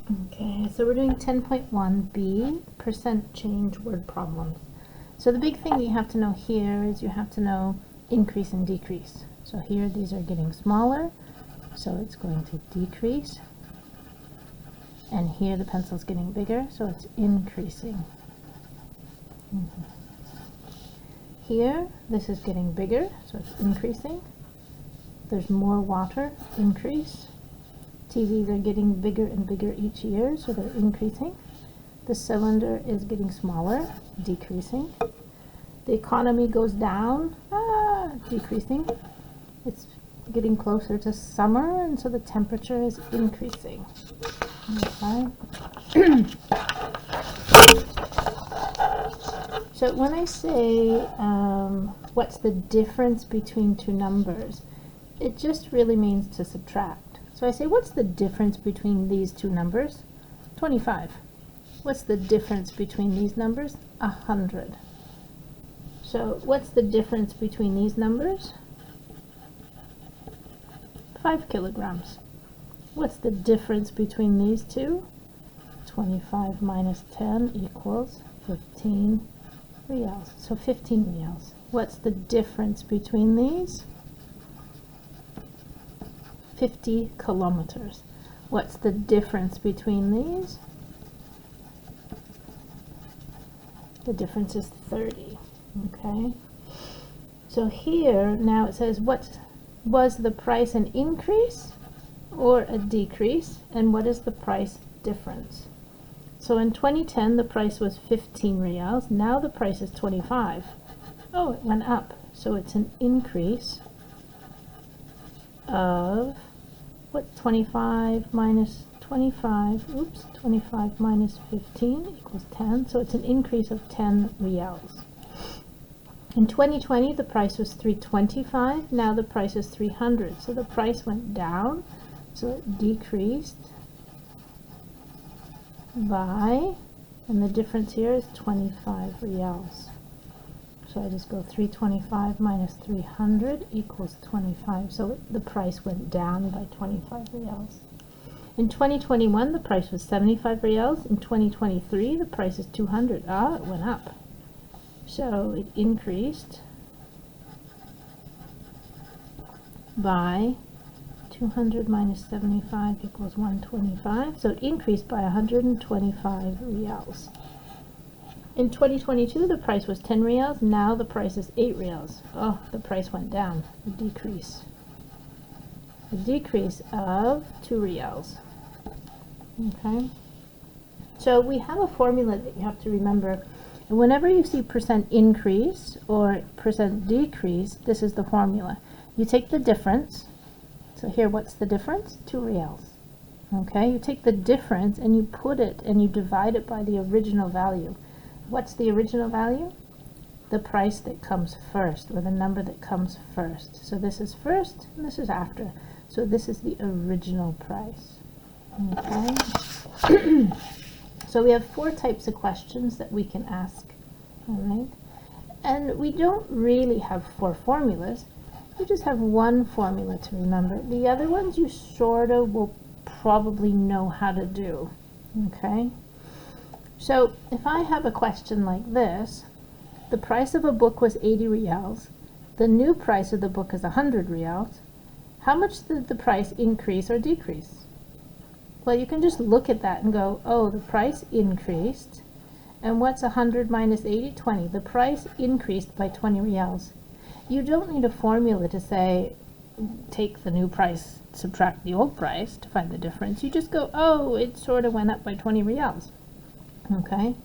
Okay, so we're doing 10.1b, percent change word problems. So the big thing that you have to know here is you have to know increase and decrease. So here these are getting smaller, so it's going to decrease. And here the pencil's getting bigger, so it's increasing. Here, this is getting bigger, so it's increasing. There's more water, increase. TVs are getting bigger and bigger each year, so they're increasing. The cylinder is getting smaller, decreasing. The economy goes down, decreasing. It's getting closer to summer, and so the temperature is increasing. Okay. So when I say, what's the difference between two numbers, it just really means to subtract. So I say, what's the difference between these two numbers? 25. What's the difference between these numbers? 100. So what's the difference between these numbers? 5 kilograms. What's the difference between these two? 25 minus 10 equals 15 reals. So 15 reals. What's the difference between these? 50 kilometers. What's the difference between these? The difference is 30. Okay. So here now it says, what was the price an increase or a decrease, and what is the price difference? So in 2010 the price was 15 reals. Now the price is 25. Oh, it went up. So it's an increase of, what's 25 minus 25? Oops, 25 minus 15 equals 10. So it's an increase of 10 reals. In 2020 the price was 325. Now the price is 300. So the price went down. So it decreased by, and the difference here is 25 reals. So I just go 325 minus 300 equals 25. So the price went down by 25 reals. In 2021 the price was 75 reals. In 2023 the price is 200. It went up. So it increased by 200 minus 75 equals 125. So it increased by 125 reals. In 2022 the price was 10 reals. Now the price is 8 reals. Oh, the price went down. A decrease. A decrease of 2 reals. Okay. So we have a formula that you have to remember. And whenever you see percent increase or percent decrease, this is the formula. You take the difference. So here, what's the difference? 2 reals. Okay, you take the difference and you put it and you divide it by the original value. What's the original value? The price that comes first, or the number that comes first. So this is first and this is after. So this is the original price. Okay. So we have 4 types of questions that we can ask. All right. And we don't really have 4 formulas. You just have one formula to remember. The other ones you sort of will probably know how to do. Okay. So if I have a question like this, the price of a book was 80 reals. The new price of the book is 100 reals. How much did the price increase or decrease? Well, you can just look at that and go, oh, the price increased. And what's 100 minus 80? 20. The price increased by 20 reals. You don't need a formula to say, take the new price, subtract the old price to find the difference. You just go, oh, it sort of went up by 20 reals. Okay?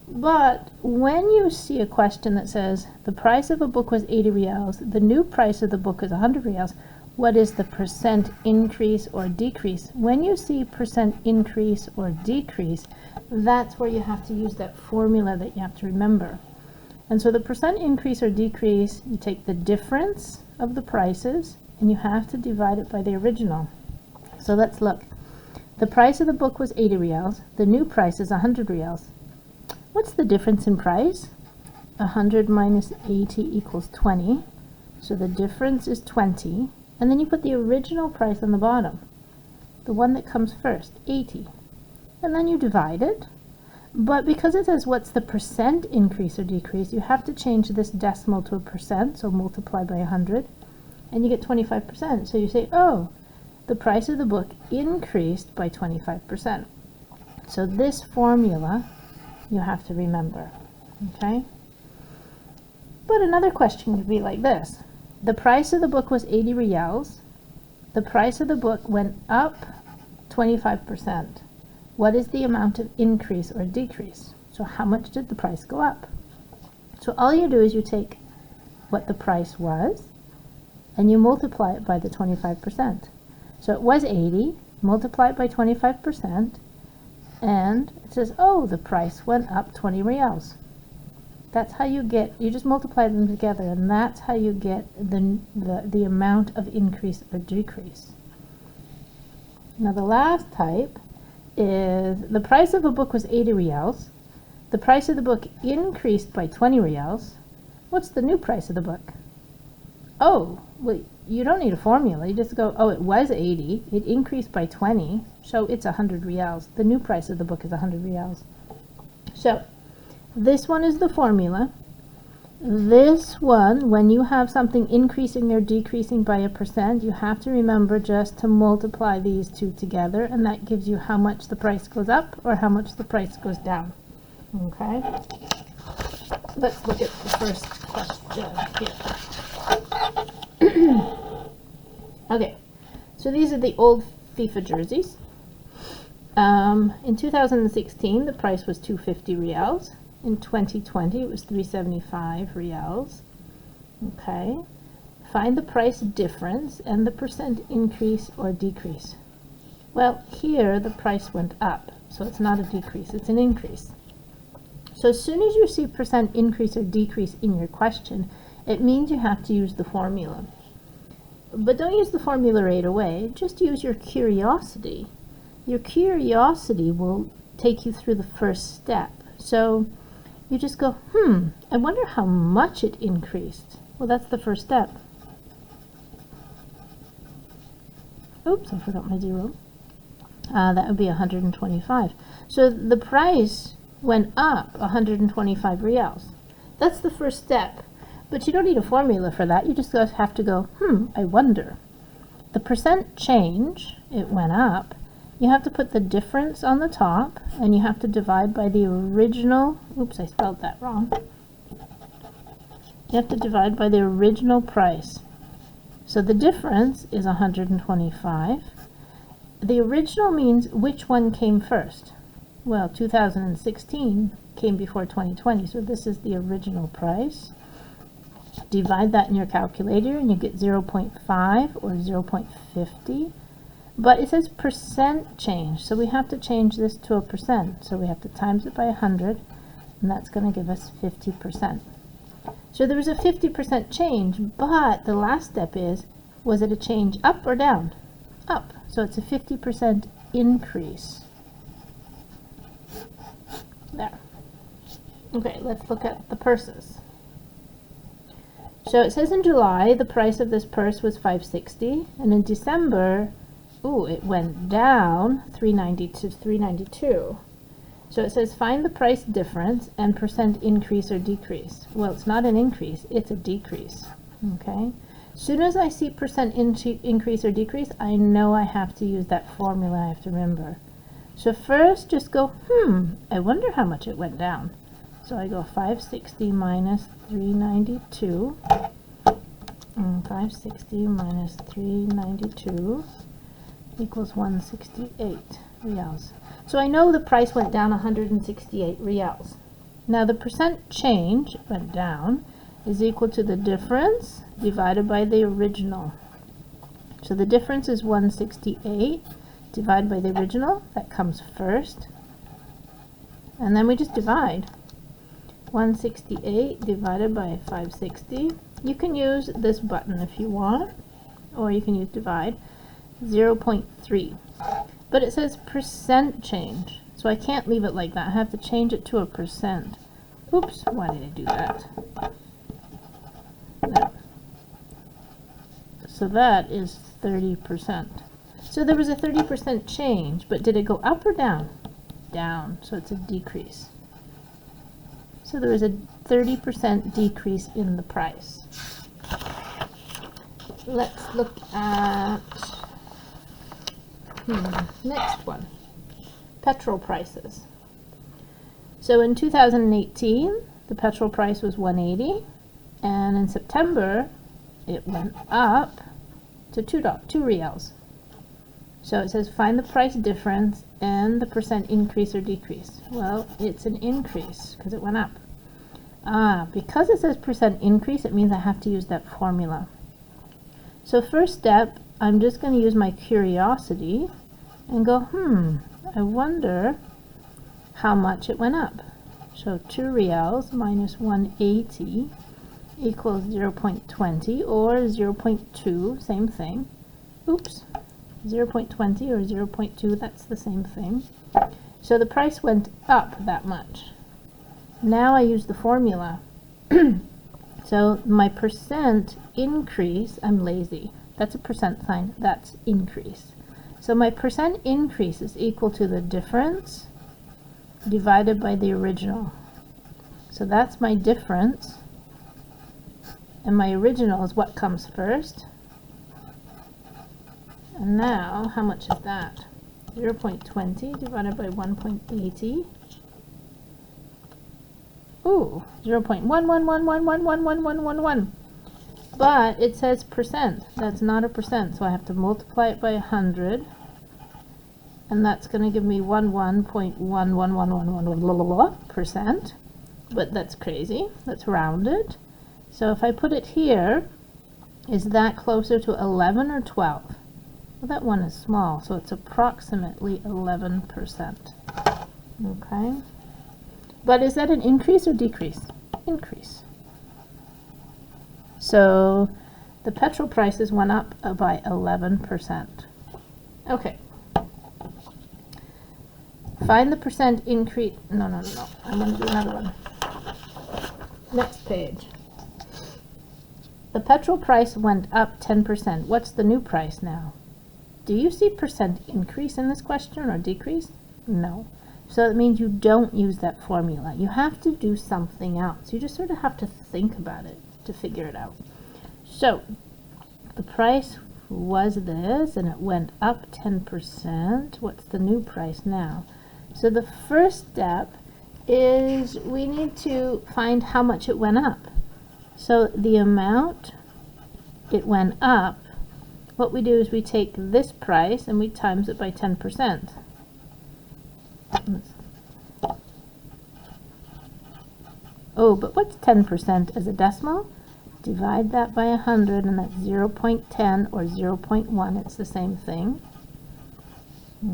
But when you see a question that says, the price of a book was 80 reals, the new price of the book is 100 reals, what is the percent increase or decrease? When you see percent increase or decrease, that's where you have to use that formula that you have to remember. And so the percent increase or decrease, you take the difference of the prices and you have to divide it by the original. So let's look. The price of the book was 80 reals. The new price is 100 reals. What's the difference in price? 100 minus 80 equals 20. So the difference is 20. And then you put the original price on the bottom, the one that comes first, 80. and then you divide it. But because it says what's the percent increase or decrease, you have to change this decimal to a percent, so multiply by 100, and you get 25%. So you say, oh, the price of the book increased by 25%. So this formula you have to remember, okay? But another question could be like this. The price of the book was 80 reals. The price of the book went up 25%. What is the amount of increase or decrease? So how much did the price go up? So all you do is you take what the price was and you multiply it by the 25%. So it was 80, multiply it by 25%, and it says, oh, the price went up 20 reals. That's how you get, you just multiply them together, and that's how you get the amount of increase or decrease. Now the last type is the price of a book was 80 reals. The price of the book increased by 20 reals. What's the new price of the book? Oh, well, you don't need a formula. You just go, oh, it was 80. It increased by 20, so it's 100 reals. The new price of the book is 100 reals. So this one is the formula. This one, when you have something increasing or decreasing by a percent, you have to remember just to multiply these two together, and that gives you how much the price goes up or how much the price goes down. Okay? Let's look at the first question here. Okay, so these are the old FIFA jerseys. In 2016, the price was 250 reals. In 2020, it was 375 reals. Okay. Find the price difference and the percent increase or decrease. Well, here the price went up, so it's not a decrease, it's an increase. So as soon as you see percent increase or decrease in your question, it means you have to use the formula. But don't use the formula right away, just use your curiosity. Your curiosity will take you through the first step. So you just go, I wonder how much it increased. Well, that's the first step. Oops, I forgot my 0. That would be 125. So the price went up 125 reals. That's the first step. But you don't need a formula for that. You just have to go, I wonder. The percent change, it went up. You have to put the difference on the top, and you have to divide by the original, oops, I spelled that wrong. You have to divide by the original price. So the difference is 125. The original means which one came first? Well, 2016 came before 2020, so this is the original price. Divide that in your calculator, and you get 0.5 or 0.50. But it says percent change, so we have to change this to a percent. So we have to times it by 100, and that's going to give us 50%. So there was a 50% change, but the last step is, was it a change up or down? Up. So it's a 50% increase. There. Okay, let's look at the purses. So it says in July, the price of this purse was $560, and in December, it went down 390 to 392. So it says find the price difference and percent increase or decrease. Well, it's not an increase, it's a decrease. Okay. Soon as I see percent increase or decrease, I know I have to use that formula. I have to remember. So first, just go, I wonder how much it went down. So I go 560 minus 392. 560 minus 392 equals 168 reals. So I know the price went down 168 reals. Now the percent change went down is equal to the difference divided by the original. So the difference is 168 divided by the original. That comes first. And then we just divide. 168 divided by 560. You can use this button if you want, or you can use divide. 0.3. But it says percent change, so I can't leave it like that. I have to change it to a percent. Oops, why did I do that? There. So that is 30%. So there was a 30% change, but did it go up or down? down, so it's a decrease. So there is a 30% decrease in the price. Let's look at next one, petrol prices. So in 2018, the petrol price was 180, and in September, it went up to 2 reals. So it says find the price difference and the percent increase or decrease. Well, it's an increase because it went up. Because it says percent increase, it means I have to use that formula. So first step, I'm just going to use my curiosity and go, I wonder how much it went up. So 2 reals minus 180 equals 0.20 or 0.2, same thing. Oops, 0.20 or 0.2, that's the same thing. So the price went up that much. Now I use the formula. So my percent increase, I'm lazy. That's a percent sign, that's increase. So my percent increase is equal to the difference divided by the original. So that's my difference. And my original is what comes first. And now, how much is that? 0.20 divided by 1.80. Ooh, 0.111111111. But it says percent. That's not a percent, so I have to multiply it by 100. And that's going to give me 11.1111%. But that's crazy. That's rounded. So if I put it here, is that closer to 11 or 12? Well, that one is small, so it's approximately 11%. Okay. But is that an increase or decrease? Increase. So the petrol prices went up by 11%. Okay. Find the percent increase. No. I'm going to do another one. Next page. The petrol price went up 10%. What's the new price now? Do you see percent increase in this question or decrease? No. So it means you don't use that formula. You have to do something else. You just sort of have to think about it to figure it out. So the price was this and it went up 10%. What's the new price now? So the first step is we need to find how much it went up. So the amount it went up, what we do is we take this price and we times it by 10%. Oh, but what's 10% as a decimal? Divide that by 100 and that's 0.10 or 0.1. It's the same thing.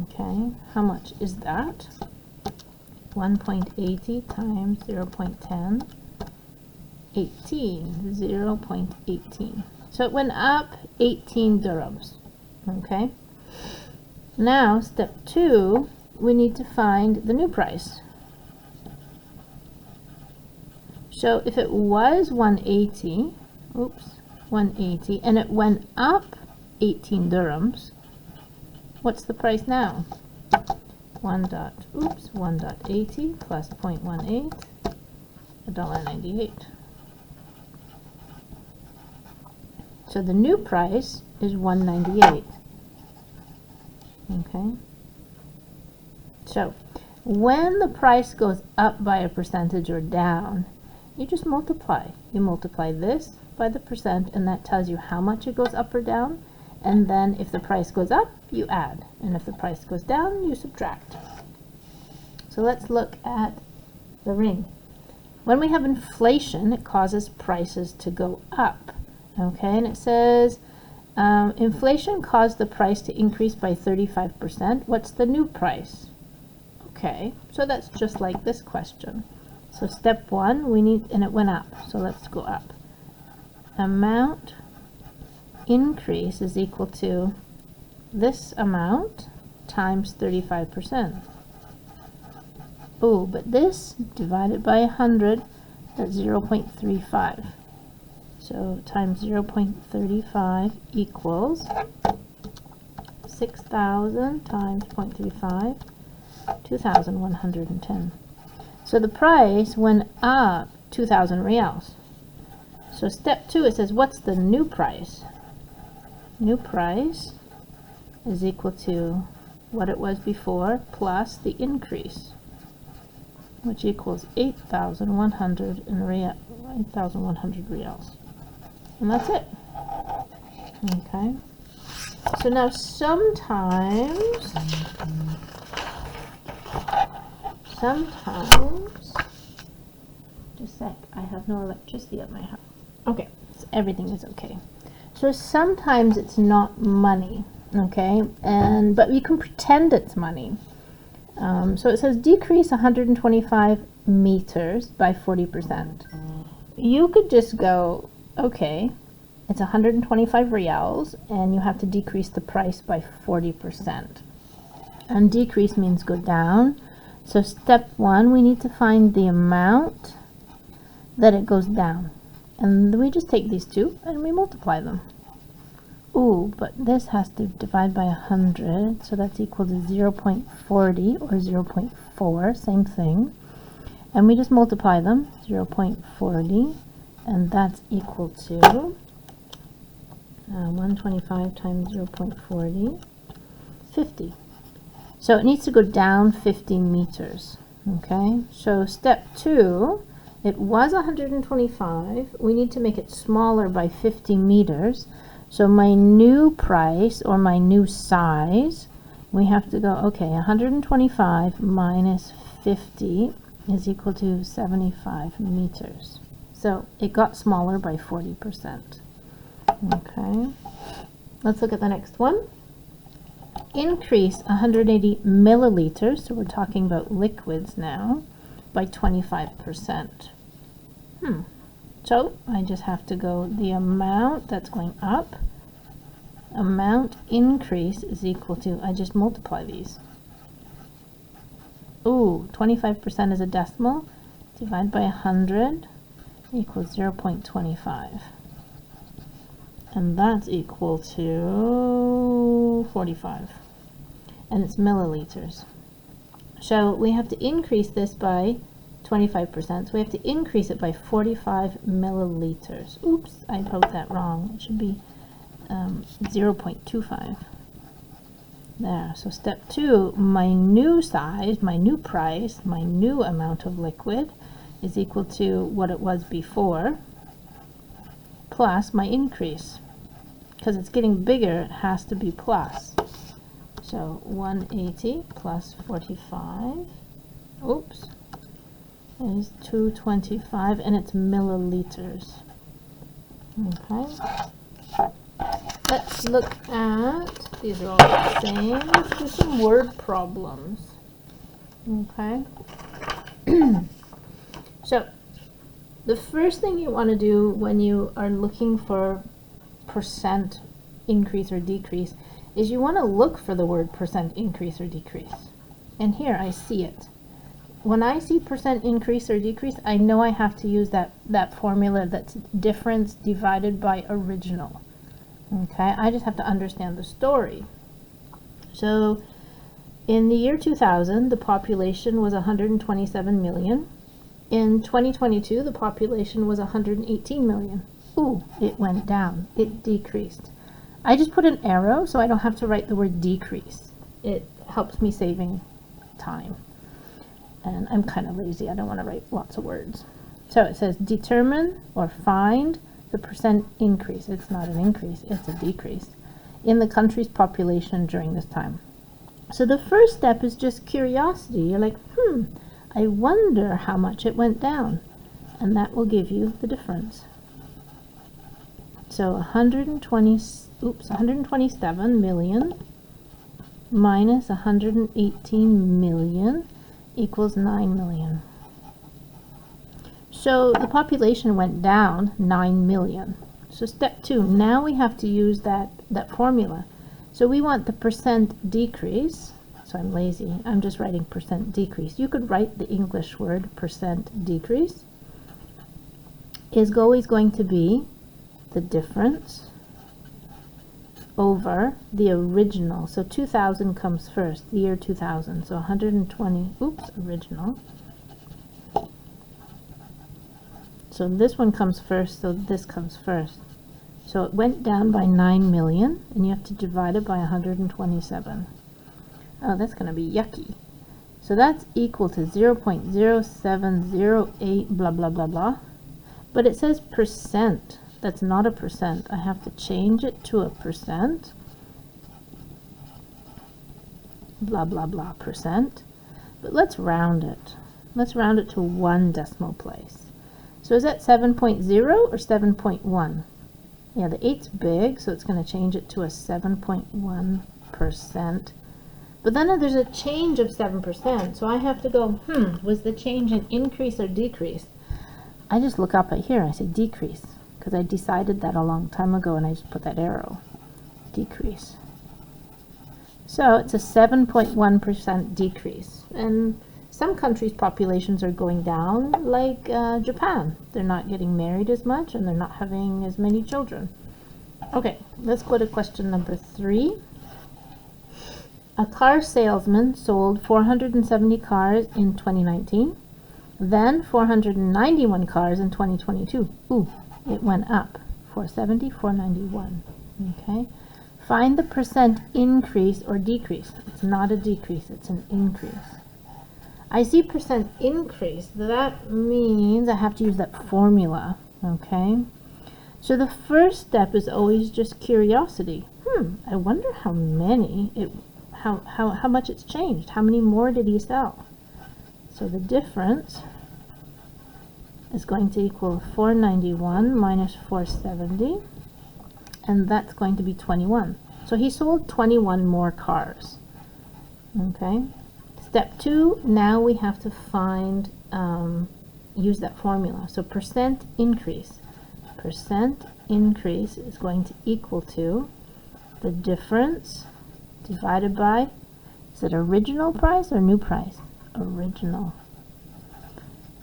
Okay, how much is that? 1.80 times 0.10, 0.18. So it went up 18 dirhams. Okay. Now, step 2, we need to find the new price. So if it was 180, and it went up 18 dirhams, what's the price now? 1.80 plus 0.18, $1.98. So the new price is 198. Okay. So when the price goes up by a percentage or down, you just multiply. You multiply this by the percent, and that tells you how much it goes up or down. And then if the price goes up, you add. And if the price goes down, you subtract. So let's look at the ring. When we have inflation, it causes prices to go up. Okay, and it says inflation caused the price to increase by 35%. What's the new price? Okay, so that's just like this question. So step 1, we need, and it went up. So let's go up. Amount increase is equal to this amount times 35%. Oh, but this divided by 100, that's 0.35. So times 0.35 equals 6,000 times 0.35. 2,110. So the price went up 2,000 reals. So step 2, it says, what's the new price? New price is equal to what it was before plus the increase, which equals 8,100 reals. And that's it. Okay. So now sometimes, just a sec, I have no electricity at my house. Okay, so everything is okay. So sometimes it's not money, okay, but you can pretend it's money. So it says decrease 125 meters by 40%. You could just go, okay, it's 125 reals, and you have to decrease the price by 40%. And decrease means go down. So step 1, we need to find the amount that it goes down. And we just take these two and we multiply them. Ooh, but this has to divide by 100, so that's equal to 0.40 or 0.4, same thing. And we just multiply them, 0.40, and that's equal to 125 times 0.40, 50. So it needs to go down 50 meters, okay? So step 2, it was 125. We need to make it smaller by 50 meters. So my new price, or my new size, we have to go, okay, 125 minus 50 is equal to 75 meters. So it got smaller by 40%. Okay, let's look at the next one. Increase 180 milliliters, so we're talking about liquids now, by 25%. So I just have to go the amount that's going up, amount increase is equal to, I just multiply these. Ooh, 25% is a decimal, divide by 100 equals 0.25. And that's equal to 45. And it's milliliters. So we have to increase this by 25%, so we have to increase it by 45 milliliters. Oops, I wrote that wrong. It should be 0.25. There, so step 2, my new size, my new price, my new amount of liquid is equal to what it was before, plus my increase. Because it's getting bigger, it has to be plus. So 180 plus 45, oops, is 225, and it's milliliters. Okay, let's look at, these are all the same, let's do some word problems. Okay, so the first thing you want to do when you are looking for percent increase or decrease is you want to look for the word percent increase or decrease. And here I see it. When I see percent increase or decrease, I know I have to use that formula that's difference divided by original. Okay, I just have to understand the story. So in the year 2000, the population was 127 million. In 2022, the population was 118 million. Ooh, it went down. It decreased. I just put an arrow so I don't have to write the word decrease. It helps me saving time. And I'm kind of lazy. I don't want to write lots of words. So it says determine or find the percent increase. It's not an increase, it's a decrease in the country's population during this time. So the first step is just curiosity. You're like, I wonder how much it went down. And that will give you the difference. So 127 million minus 118 million equals 9 million. So the population went down 9 million. So step 2, now we have to use that formula. So we want the percent decrease. So I'm lazy. I'm just writing percent decrease. You could write the English word percent decrease. Is always going to be the difference over the original. So 2000 comes first, the year 2000. So 120, oops, original. So this one comes first, so this comes first. So it went down by 9 million, and you have to divide it by 127. Oh, that's going to be yucky. So that's equal to 0.0708 blah, blah, blah, blah. But it says percent. That's not a percent. I have to change it to a percent. Blah, blah, blah, percent. But let's round it. Let's round it to 1 decimal place. So is that 7.0 or 7.1? Yeah, the 8's big, so it's going to change it to a 7.1%. But then there's a change of 7%, so I have to go, was the change an increase or decrease? I just look up at here, I say decrease, because I decided that a long time ago, and I just put that arrow, decrease. So it's a 7.1% decrease, and some countries' populations are going down, like Japan. They're not getting married as much, and they're not having as many children. Okay, let's go to question number 3. A car salesman sold 470 cars in 2019, then 491 cars in 2022. Ooh, it went up. 470, 491. Okay. Find the percent increase or decrease. It's not a decrease, it's an increase. I see percent increase. That means I have to use that formula. Okay. So the first step is always just curiosity. I wonder how many how much it's changed. How many more did he sell? So the difference is going to equal 491 minus 470, and that's going to be 21. So he sold 21 more cars. Okay. Step 2, now we have to find, use that formula. So percent increase. Percent increase is going to equal to the difference divided by, is it original price or new price? Original.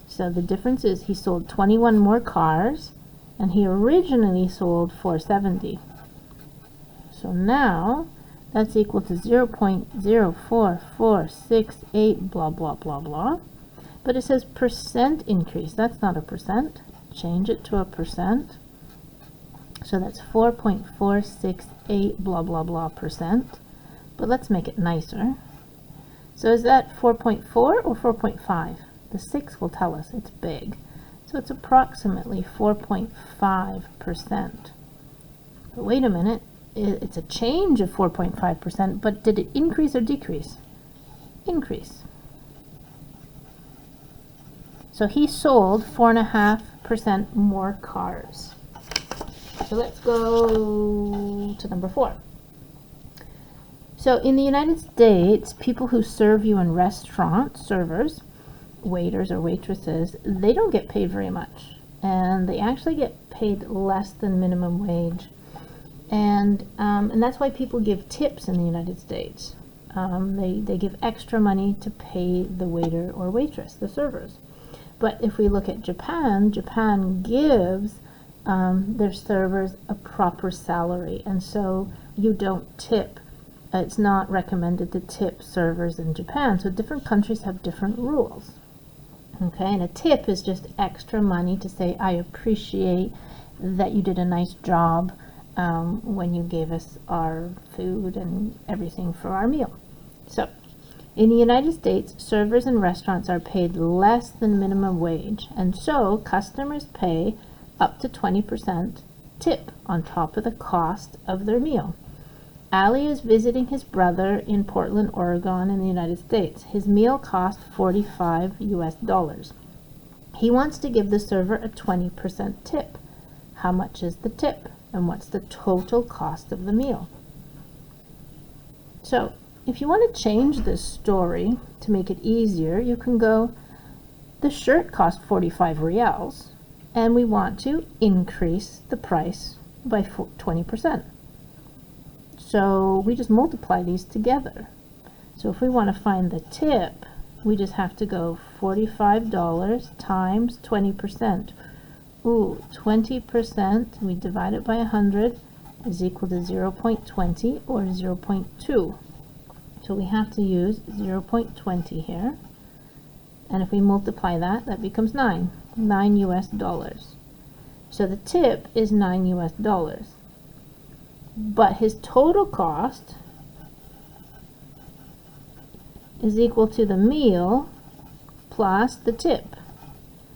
So the difference is he sold 21 more cars, and he originally sold 470. So now that's equal to 0.04468 blah, blah, blah, blah. But it says percent increase. That's not a percent. Change it to a percent. So that's 4.468 blah, blah, blah percent. But let's make it nicer. So is that 4.4 or 4.5? The 6 will tell us it's big. So it's approximately 4.5%. But wait a minute, it's a change of 4.5%, but did it increase or decrease? Increase. So he sold 4.5% more cars. So let's go to number 4. So in the United States, people who serve you in restaurants, servers, waiters or waitresses, they don't get paid very much. And they actually get paid less than minimum wage. And that's why people give tips in the United States. They give extra money to pay the waiter or waitress, the servers. But if we look at Japan, Japan gives their servers a proper salary. And so you don't tip. It's not recommended to tip servers in Japan. So different countries have different rules. Okay, and a tip is just extra money to say, I appreciate that you did a nice job when you gave us our food and everything for our meal. So in the United States, servers in restaurants are paid less than minimum wage, and so customers pay up to 20% tip on top of the cost of their meal. Ali is visiting his brother in Portland, Oregon in the United States. His meal cost $45 US. He wants to give the server a 20% tip. How much is the tip? And what's the total cost of the meal? So if you want to change this story to make it easier, you can go, the shirt cost 45 reals, and we want to increase the price by 20%. So we just multiply these together. So if we want to find the tip, we just have to go $45 times 20%. Ooh, 20%, we divide it by 100, is equal to 0.20 or 0.2. So we have to use 0.20 here. And if we multiply that, that becomes 9 US dollars. So the tip is 9 US dollars. But his total cost is equal to the meal plus the tip.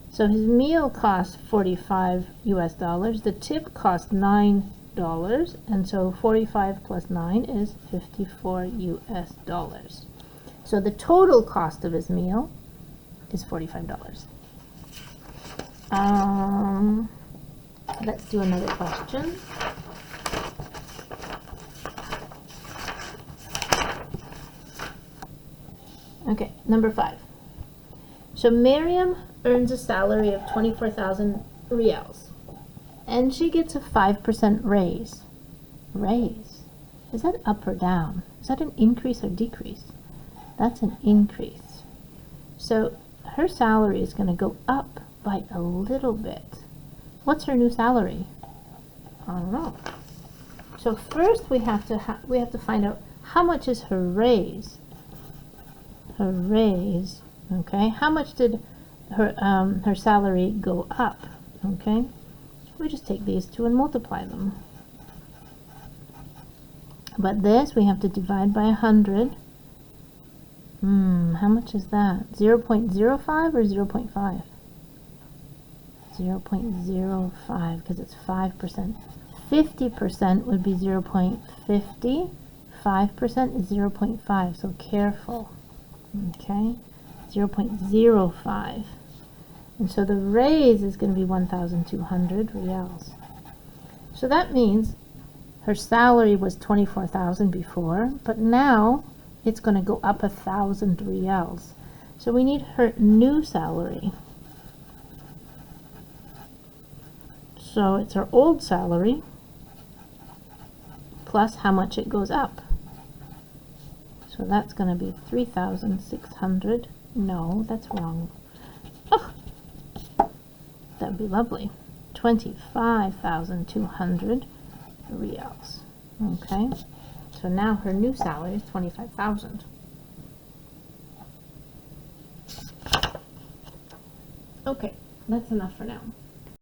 So his meal cost 45 US dollars, the tip cost $9, and so 45 plus 9 is 54 US dollars. So the total cost of his meal is $45. Let's do another question. Okay, number 5. So Miriam earns a salary of 24,000 reals, and she gets a 5% raise. Raise? Is that up or down? Is that an increase or decrease? That's an increase. So her salary is going to go up by a little bit. What's her new salary? I don't know. So first we have to find out how much is her raise. Her raise, okay? How much did her salary go up? Okay, we just take these two and multiply them. But this we have to divide by 100. How much is that? 0.05 or 0.5? 0.05, because it's 5%. 50% would be 0.50. 5% is 0.5, so careful. Okay, 0.05. And so the raise is going to be 1,200 reals. So that means her salary was 24,000 before, but now it's going to go up 1,000 reals. So we need her new salary. So it's her old salary plus how much it goes up. So that's going to be 3,600. No, that's wrong. Oh, that would be lovely. 25,200 reals. Okay, so now her new salary is 25,000. Okay, that's enough for now.